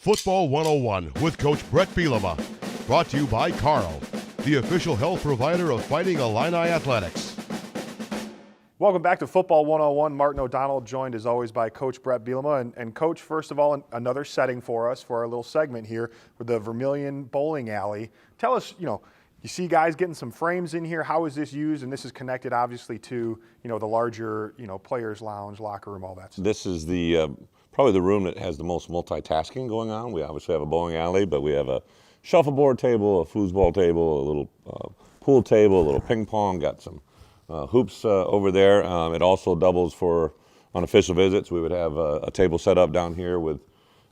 Football 101 with Coach Bret Bielema. Brought to you by Carl, the official health provider of Fighting Illini Athletics. Welcome back to Football 101. Martin O'Donnell, joined as always by Coach Bret Bielema. And Coach, first of all, another setting for us for our little segment here with the Vermilion Bowling Alley. Tell us, you see guys getting some frames in here. How is this used? And this is connected, obviously, to, the larger, players' lounge, locker room, all that stuff. This is the probably the room that has the most multitasking going on. We obviously have a bowling alley, but we have a shuffleboard table, a foosball table, a little pool table, a little ping pong, got some hoops over there. It also doubles for unofficial visits. We would have a table set up down here with,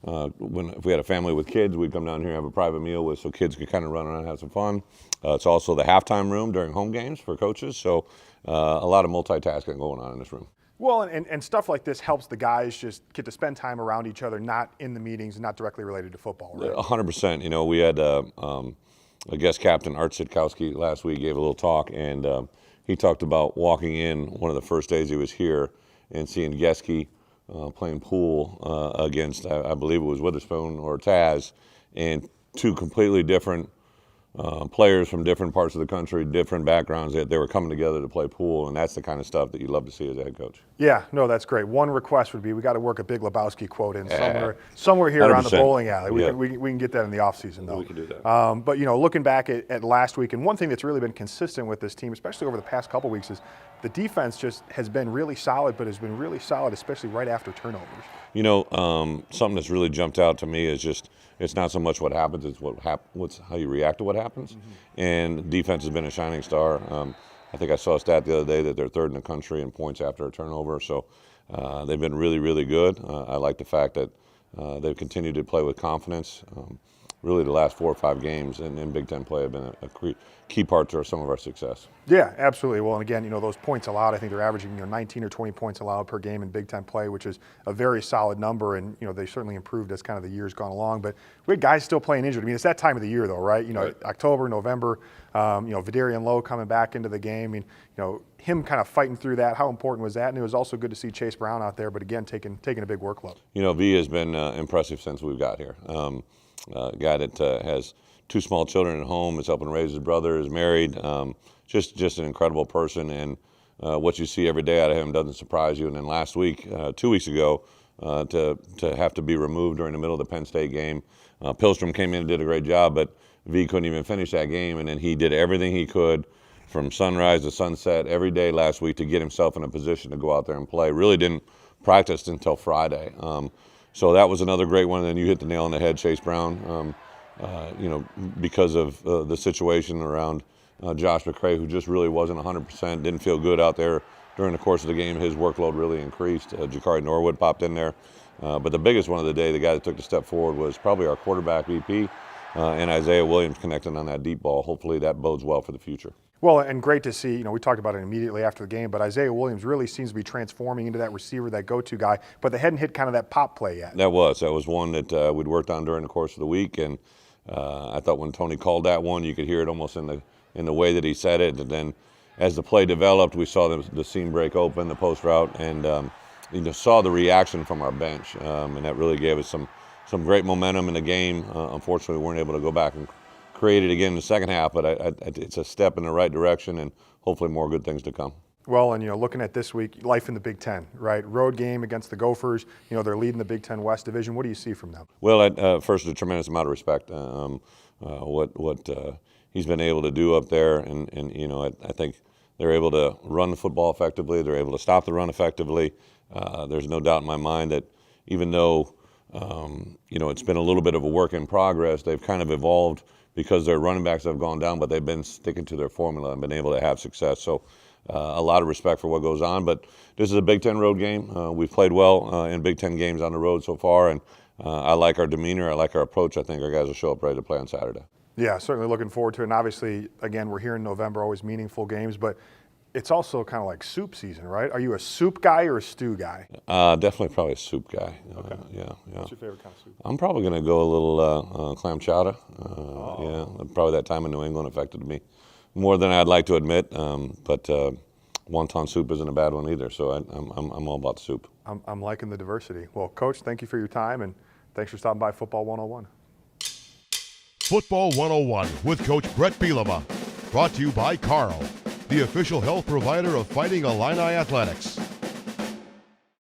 if we had a family with kids, we'd come down here and have a private meal so kids could kind of run around and have some fun. It's also the halftime room during home games for coaches, so a lot of multitasking going on in this room. Well, and stuff like this helps the guys just get to spend time around each other, not in the meetings, not directly related to football, right? 100%. We had a guest captain, Art Sitkowski, last week gave a little talk, and he talked about walking in one of the first days he was here and seeing Geske playing pool against, I believe it was Witherspoon or Taz, and two completely different players from different parts of the country, different backgrounds. They were coming together to play pool, and that's the kind of stuff that you love to see as a head coach. Yeah, no, that's great. One request would be we got to work a Big Lebowski quote in somewhere here 100%. Around the bowling alley. We can get that in the offseason, though. We can do that. But, looking back at last week, and one thing that's really been consistent with this team, especially over the past couple weeks, is the defense just has been really solid, but has been really solid, especially right after turnovers. Something that's really jumped out to me is just it's not so much what happens, it's what's how you react to what happens. Mm-hmm. And defense has been a shining star. I think I saw a stat the other day that they're third in the country in points after a turnover. So they've been really, really good. I like the fact that they've continued to play with confidence. Really, the last 4 or 5 games in Big Ten play have been a key part to some of our success. Yeah, absolutely. Well, and again, those points allowed, I think they're averaging 19 or 20 points allowed per game in Big Ten play, which is a very solid number, and they certainly improved as kind of the year's gone along. But we had guys still playing injured. I mean, it's that time of the year, though, right? Right. October, November. Vidarian Lowe coming back into the game. I mean, him kind of fighting through that. How important was that? And it was also good to see Chase Brown out there, but again, taking a big workload. V has been impressive since we've got here. Guy that has 2 small children at home, is helping raise his brother, is married, just an incredible person, and what you see every day out of him doesn't surprise you. And then last week, 2 weeks ago, to have to be removed during the middle of the Penn State game, Pilstrom came in and did a great job, but V couldn't even finish that game, and then he did everything he could from sunrise to sunset every day last week to get himself in a position to go out there and play. Really didn't practice until Friday. So that was another great one. And then you hit the nail on the head, Chase Brown, because of the situation around Josh McCray, who just really wasn't 100%, didn't feel good out there during the course of the game. His workload really increased. Jakari Norwood popped in there. But the biggest one of the day, the guy that took the step forward, was probably our quarterback VP and Isaiah Williams connecting on that deep ball. Hopefully that bodes well for the future. Well, and great to see, we talked about it immediately after the game, but Isaiah Williams really seems to be transforming into that receiver, that go-to guy, but they hadn't hit kind of that pop play yet. That was one that we'd worked on during the course of the week, and I thought when Tony called that one, you could hear it almost in the way that he said it, and then as the play developed, we saw the seam break open, the post route, and saw the reaction from our bench, and that really gave us some great momentum in the game. Unfortunately, we weren't able to go back and create it again in the second half, but it's a step in the right direction, and hopefully more good things to come. Well, and looking at this week, life in the Big Ten, right? Road game against the Gophers. They're leading the Big Ten West Division. What do you see from them? Well, first, a tremendous amount of respect. What he's been able to do up there, and I think they're able to run the football effectively. They're able to stop the run effectively. There's no doubt in my mind that even though it's been a little bit of a work in progress, they've kind of evolved because their running backs have gone down, but they've been sticking to their formula and been able to have success. So a lot of respect for what goes on. But this is a Big Ten road game. We've played well in Big Ten games on the road so far, and I like our demeanor. I like our approach. I think our guys will show up ready to play on Saturday. Yeah, certainly looking forward to it. And obviously, again, we're here in November, always meaningful games, but it's also kind of like soup season, right? Are you a soup guy or a stew guy? Definitely probably a soup guy. Okay. Yeah. What's your favorite kind of soup? I'm probably going to go a little clam chowder. Yeah, probably that time in New England affected me more than I'd like to admit. But wonton soup isn't a bad one either. So I'm all about the soup. I'm liking the diversity. Well, Coach, thank you for your time, and Thanks for stopping by Football 101. Football 101 with Coach Bret Bielema. Brought to you by Carl, the official health provider of Fighting Illini Athletics.